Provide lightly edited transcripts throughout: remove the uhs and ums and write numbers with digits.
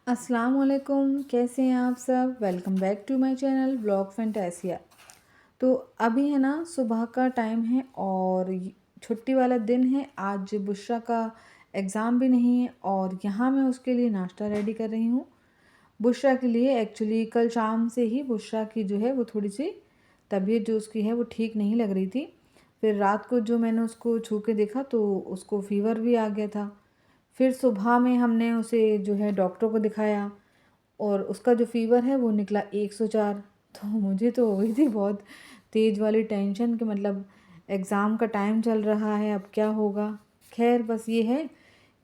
अस्सलाम वालेकुम, कैसे हैं आप सब। Welcome back to my channel vlog Fantasia. तो अभी है ना, सुबह का टाइम है और छुट्टी वाला दिन है। आज बुशरा का एग्ज़ाम भी नहीं है और यहाँ मैं उसके लिए नाश्ता रेडी कर रही हूँ। बुशरा के लिए एक्चुअली कल शाम से ही बुशरा की जो है वो थोड़ी सी तबीयत जो उसकी है वो ठीक नहीं लग रही थी। फिर रात को जो मैंने उसको छू के देखा तो उसको फ़ीवर भी आ गया था। फिर सुबह में हमने उसे जो है डॉक्टर को दिखाया और उसका जो फ़ीवर है वो निकला 104। तो मुझे तो हो गई थी बहुत तेज़ वाली टेंशन कि मतलब एग्ज़ाम का टाइम चल रहा है, अब क्या होगा। खैर बस ये है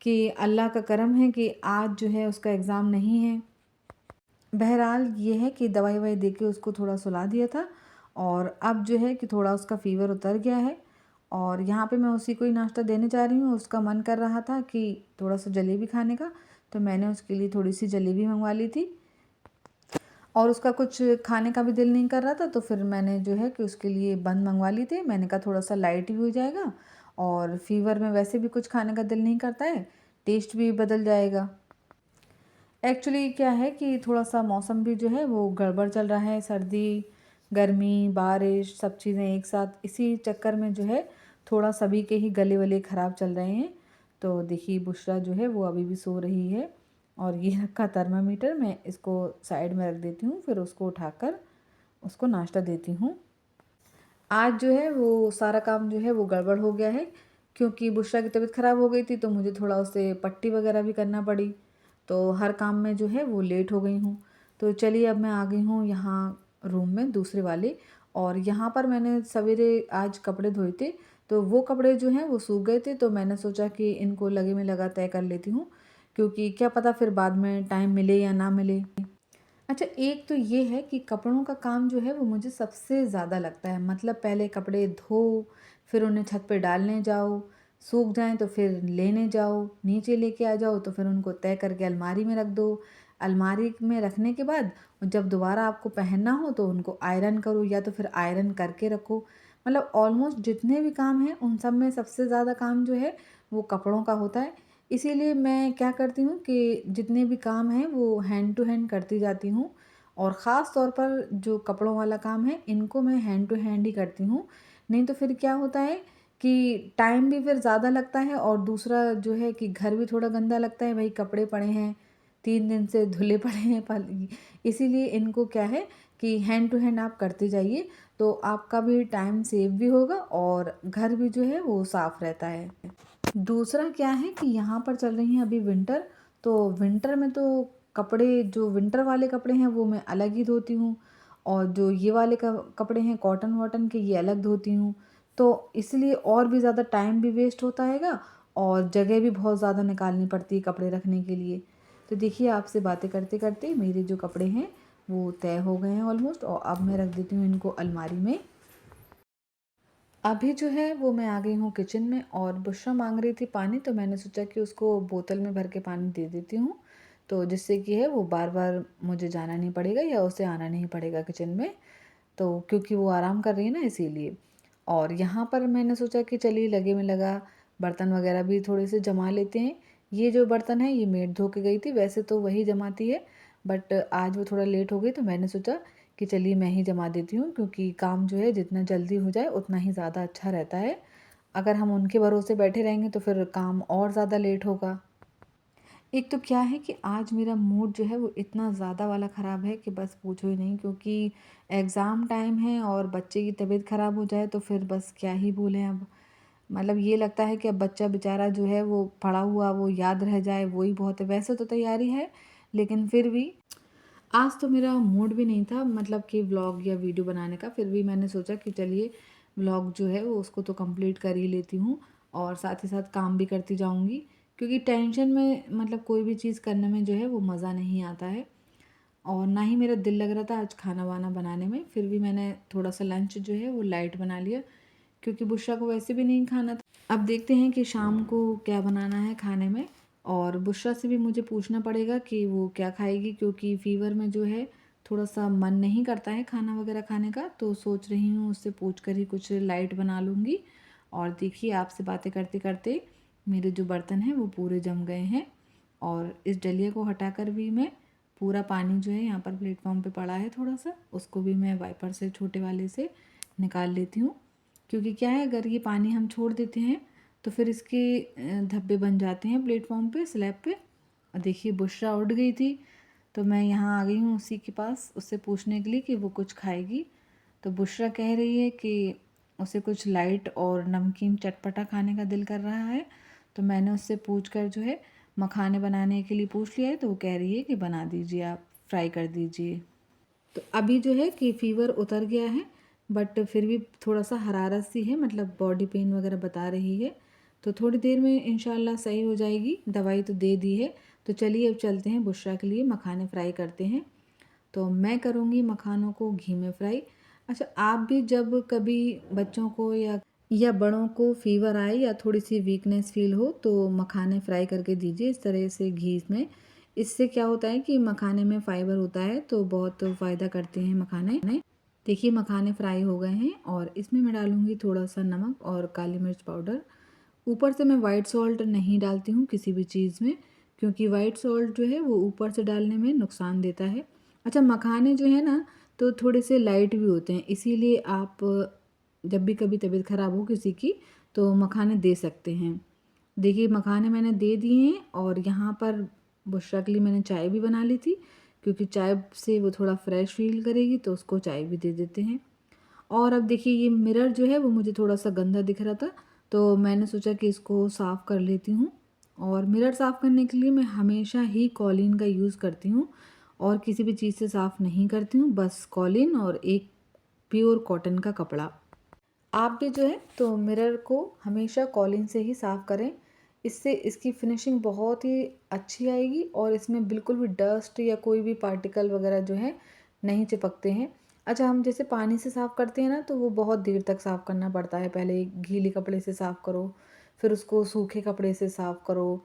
कि अल्लाह का करम है कि आज जो है उसका एग्ज़ाम नहीं है। बहरहाल ये है कि दवाई ववाई दे के उसको थोड़ा सुला दिया था और अब जो है कि थोड़ा उसका फ़ीवर उतर गया है। और यहाँ पे मैं उसी को ही नाश्ता देने जा रही हूँ। उसका मन कर रहा था कि थोड़ा सा जलेबी खाने का, तो मैंने उसके लिए थोड़ी सी जलेबी मंगवा ली थी और उसका कुछ खाने का भी दिल नहीं कर रहा था, तो फिर मैंने जो है कि उसके लिए बंद मंगवा ली थी। मैंने कहा थोड़ा सा लाइट भी हो जाएगा और फ़ीवर में वैसे भी कुछ खाने का दिल नहीं करता है, टेस्ट भी बदल जाएगा। एक्चुअली क्या है कि थोड़ा सा मौसम भी जो है वो गड़बड़ चल रहा है, सर्दी गर्मी बारिश सब चीज़ें एक साथ, इसी चक्कर में जो है थोड़ा सभी के ही गले वले ख़राब चल रहे हैं। तो देखिए बुशरा जो है वो अभी भी सो रही है और ये रखा थर्मामीटर, मैं इसको साइड में रख देती हूँ, फिर उसको उठाकर उसको नाश्ता देती हूँ। आज जो है वो सारा काम जो है वो गड़बड़ हो गया है क्योंकि बुशरा की तबीयत ख़राब हो गई थी, तो मुझे थोड़ा उसे पट्टी वगैरह भी करना पड़ी। तो हर काम में जो है वो लेट हो गई हूँ। तो चलिए अब मैं आ गई हूँ यहाँ रूम में दूसरे वाले, और यहाँ पर मैंने सवेरे आज कपड़े धोए थे, तो वो कपड़े जो हैं वो सूख गए थे, तो मैंने सोचा कि इनको लगे में लगा तय कर लेती हूँ क्योंकि क्या पता फिर बाद में टाइम मिले या ना मिले। अच्छा, एक तो ये है कि कपड़ों का काम जो है वो मुझे सबसे ज़्यादा लगता है। मतलब पहले कपड़े धो, फिर उन्हें छत पे डालने जाओ, सूख जाएँ तो फिर लेने जाओ, नीचे लेके आ जाओ तो फिर उनको तय करके अलमारी में रख दो। अलमारी में रखने के बाद जब दोबारा आपको पहनना हो तो उनको आयरन करो या तो फिर आयरन करके रखो। मतलब ऑलमोस्ट जितने भी काम हैं उन सब में सबसे ज़्यादा काम जो है वो कपड़ों का होता है। इसीलिए मैं क्या करती हूँ कि जितने भी काम हैं वो हैंड टू हैंड करती जाती हूँ और ख़ास तौर पर जो कपड़ों वाला काम है इनको मैं हैंड टू हैंड ही करती हूँ। नहीं तो फिर क्या होता है कि टाइम भी फिर ज़्यादा लगता है और दूसरा जो है कि घर भी थोड़ा गंदा लगता है, भाई कपड़े पड़े हैं 3 दिन से धुले पड़े हैं पल। इसीलिए इनको क्या है कि हैंड टू हैंड आप करते जाइए, तो आपका भी टाइम सेव भी होगा और घर भी जो है वो साफ़ रहता है। दूसरा क्या है कि यहाँ पर चल रही हैं अभी विंटर, तो विंटर में तो कपड़े जो विंटर वाले कपड़े हैं वो मैं अलग ही धोती हूँ और जो ये वाले कपड़े हैं कॉटन वॉटन के ये अलग धोती हूँ। तो इसलिए और भी ज़्यादा टाइम भी वेस्ट होता हैगा और जगह भी बहुत ज़्यादा निकालनी पड़ती है कपड़े रखने के लिए। तो देखिए आपसे बातें करते करते मेरे जो कपड़े हैं वो तय हो गए हैं ऑलमोस्ट, और अब मैं रख देती हूँ इनको अलमारी में। अभी जो है वो मैं आ गई हूँ किचन में और बुशरा मांग रही थी पानी, तो मैंने सोचा कि उसको बोतल में भर के पानी दे देती हूँ, तो जिससे कि है वो बार बार मुझे जाना नहीं पड़ेगा या उसे आना नहीं पड़ेगा किचन में। तो क्योंकि वो आराम कर रही है ना इसीलिए। और यहाँ पर मैंने सोचा कि चलिए लगे में लगा बर्तन वगैरह भी थोड़े से जमा लेते हैं। ये जो बर्तन है ये मेड धो के गई थी, वैसे तो वही जमाती है, बट आज वो थोड़ा लेट हो गई तो मैंने सोचा कि चलिए मैं ही जमा देती हूँ क्योंकि काम जो है जितना जल्दी हो जाए उतना ही ज़्यादा अच्छा रहता है। अगर हम उनके भरोसे बैठे रहेंगे तो फिर काम और ज़्यादा लेट होगा। एक तो क्या है कि आज मेरा मूड जो है वो इतना ज़्यादा वाला ख़राब है कि बस पूछो ही नहीं, क्योंकि एग्ज़ाम टाइम है और बच्चे की तबीयत ख़राब हो जाए तो फिर बस क्या ही बोलें अब। मतलब ये लगता है कि अब बच्चा बेचारा जो है वो पढ़ा हुआ वो याद रह जाए वही बहुत है। वैसे तो तैयारी है लेकिन फिर भी आज तो मेरा मूड भी नहीं था मतलब कि व्लॉग या वीडियो बनाने का, फिर भी मैंने सोचा कि चलिए व्लॉग जो है वो उसको तो कंप्लीट कर ही लेती हूँ और साथ ही साथ काम भी करती जाऊँगी, क्योंकि टेंशन में मतलब कोई भी चीज़ करने में जो है वो मज़ा नहीं आता है और ना ही मेरा दिल लग रहा था आज खाना वाना बनाने में। फिर भी मैंने थोड़ा सा लंच जो है वो लाइट बना लिया क्योंकि बुशरा को वैसे भी नहीं खाना था। अब देखते हैं कि शाम को क्या बनाना है खाने में, और बुशरा से भी मुझे पूछना पड़ेगा कि वो क्या खाएगी क्योंकि फ़ीवर में जो है थोड़ा सा मन नहीं करता है खाना वगैरह खाने का, तो सोच रही हूँ उससे पूछ कर ही कुछ लाइट बना लूँगी। और देखिए आपसे बातें करते करते मेरे जो बर्तन हैं वो पूरे जम गए हैं और इस डलिया को हटाकर भी मैं पूरा पानी जो है यहाँ पर प्लेटफॉर्म पे पड़ा है थोड़ा सा, उसको भी मैं वाइपर से छोटे वाले से निकाल लेती हूँ। क्योंकि क्या है, अगर ये पानी हम छोड़ देते हैं तो फिर इसके धब्बे बन जाते हैं प्लेटफॉर्म पे, स्लैब पे। और देखिए बुशरा उठ गई थी, तो मैं यहाँ आ गई हूँ उसी के पास उससे पूछने के लिए कि वो कुछ खाएगी। तो बुशरा कह रही है कि उसे कुछ लाइट और नमकीन चटपटा खाने का दिल कर रहा है। तो मैंने उससे पूछ कर जो है मखाने बनाने के लिए पूछ लिया है, तो वो कह रही है कि बना दीजिए, आप फ्राई कर दीजिए। तो अभी जो है कि फ़ीवर उतर गया है, बट फिर भी थोड़ा सा हरारत सी है, मतलब बॉडी पेन वगैरह बता रही है। तो थोड़ी देर में इंशाल्लाह सही हो जाएगी, दवाई तो दे दी है। तो चलिए अब चलते हैं, बुशरा के लिए मखाने फ्राई करते हैं। तो मैं करूँगी मखानों को घी में फ्राई। अच्छा, आप भी जब कभी बच्चों को या बड़ों को फ़ीवर आए या थोड़ी सी वीकनेस फील हो तो मखाने फ्राई करके दीजिए इस तरह से घी में। इससे क्या होता है कि मखाने में फ़ाइबर होता है, तो बहुत फ़ायदा करते हैं मखाने। देखिए मखाने फ्राई हो गए हैं और इसमें मैं डालूँगी थोड़ा सा नमक और काली मिर्च पाउडर। ऊपर से मैं वाइट सॉल्ट नहीं डालती हूँ किसी भी चीज़ में, क्योंकि वाइट सॉल्ट जो है वो ऊपर से डालने में नुकसान देता है। अच्छा, मखाने जो है ना तो थोड़े से लाइट भी होते हैं, इसीलिए आप जब भी कभी तबीयत ख़राब हो किसी की तो मखाने दे सकते हैं। देखिए मखाने मैंने दे दिए हैं और यहाँ पर बुशरा के लिए मैंने चाय भी बना ली थी, क्योंकि चाय से वो थोड़ा फ्रेश फील करेगी, तो उसको चाय भी दे देते हैं। और अब देखिए ये मिरर जो है वो मुझे थोड़ा सा गंदा दिख रहा था, तो मैंने सोचा कि इसको साफ़ कर लेती हूँ। और मिरर साफ़ करने के लिए मैं हमेशा ही कॉलिन का यूज़ करती हूँ और किसी भी चीज़ से साफ़ नहीं करती हूँ, बस कॉलिन और एक प्योर कॉटन का कपड़ा। आप भी जो है तो मिरर को हमेशा कॉलिन से ही साफ़ करें, इससे इसकी फिनिशिंग बहुत ही अच्छी आएगी और इसमें बिल्कुल भी डस्ट या कोई भी पार्टिकल वगैरह जो है नहीं चिपकते हैं। अच्छा, हम जैसे पानी से साफ़ करते हैं ना तो वो बहुत देर तक साफ़ करना पड़ता है, पहले गीले कपड़े से साफ़ करो, फिर उसको सूखे कपड़े से साफ़ करो,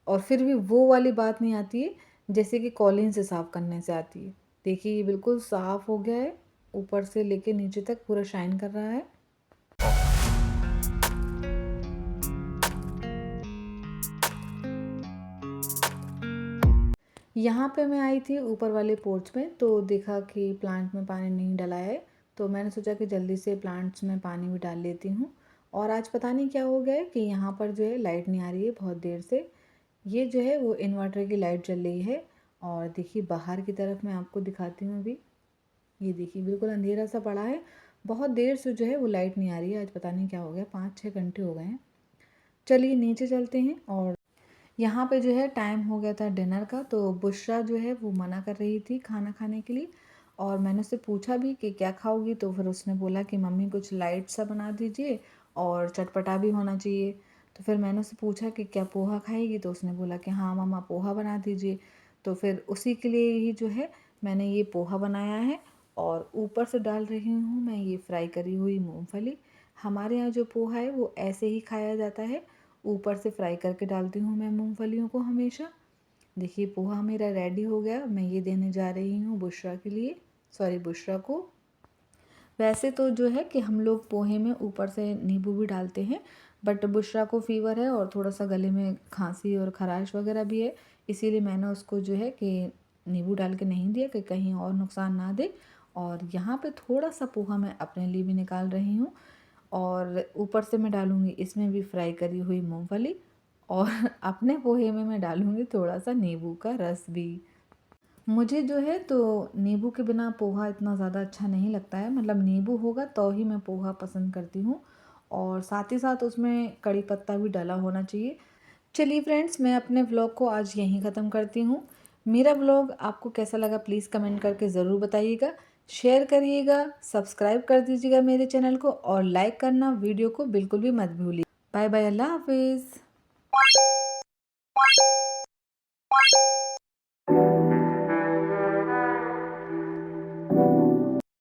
और फिर भी वो वाली बात नहीं आती है जैसे कि कॉलिन से साफ़ करने से आती है। देखिए ये बिल्कुल साफ़ हो गया है, ऊपर से लेके नीचे तक पूरा शाइन कर रहा है। यहाँ पे मैं आई थी ऊपर वाले पोर्च में, तो देखा कि प्लांट में पानी नहीं डला है, तो मैंने सोचा कि जल्दी से प्लांट्स में पानी भी डाल लेती हूँ। और आज पता नहीं क्या हो गया है कि यहाँ पर जो है लाइट नहीं आ रही है बहुत देर से। ये जो है वो इन्वर्टर की लाइट जल रही है। और देखिए बाहर की तरफ मैं आपको दिखाती हूँ अभी। ये देखिए बिल्कुल अंधेरा सा पड़ा है, बहुत देर से जो है वो लाइट नहीं आ रही है। आज पता नहीं क्या हो गया, 5-6 घंटे हो गए हैं। चलिए नीचे चलते हैं। और यहाँ पे जो है टाइम हो गया था डिनर का, तो बुशरा जो है वो मना कर रही थी खाना खाने के लिए। और मैंने उससे पूछा भी कि क्या खाओगी, तो फिर उसने बोला कि मम्मी कुछ लाइट सा बना दीजिए और चटपटा भी होना चाहिए। तो फिर मैंने उससे पूछा कि क्या पोहा खाएगी, तो उसने बोला कि हाँ मम्मा पोहा बना दीजिए। तो फिर उसी के लिए ही जो है मैंने ये पोहा बनाया है। और ऊपर से डाल रही हूँ मैं ये फ्राई करी हुई मूंगफली। हमारे यहाँ जो पोहा है वो ऐसे ही खाया जाता है, ऊपर से फ्राई करके डालती हूँ मैं मूंगफलियों को हमेशा। देखिए पोहा मेरा रेडी हो गया, मैं ये देने जा रही हूँ बुशरा के लिए, सॉरी बुशरा को। वैसे तो जो है कि हम लोग पोहे में ऊपर से नींबू भी डालते हैं, बट बुशरा को फ़ीवर है और थोड़ा सा गले में खांसी और ख़राश वगैरह भी है, इसीलिए मैंने उसको जो है कि नींबू डाल के नहीं दिया कि कहीं और नुकसान ना दे। और यहाँ पे थोड़ा सा पोहा मैं अपने लिए भी निकाल रही हूँ, और ऊपर से मैं डालूँगी इसमें भी फ्राई करी हुई मूंगफली, और अपने पोहे में मैं डालूँगी थोड़ा सा नींबू का रस भी। मुझे जो है तो नींबू के बिना पोहा इतना ज़्यादा अच्छा नहीं लगता है, मतलब नींबू होगा तो ही मैं पोहा पसंद करती हूँ, और साथ ही साथ उसमें कड़ी पत्ता भी डला होना चाहिए। चलिए फ्रेंड्स, मैं अपने व्लॉग को आज यहीं ख़त्म करती हूँ। मेरा व्लॉग आपको कैसा लगा प्लीज़ कमेंट करके ज़रूर बताइएगा, शेयर करिएगा, सब्सक्राइब कर दीजिएगा मेरे चैनल को, और लाइक करना वीडियो को बिल्कुल भी मत भूलिए। बाय बाय, अल्लाह हाफिज़।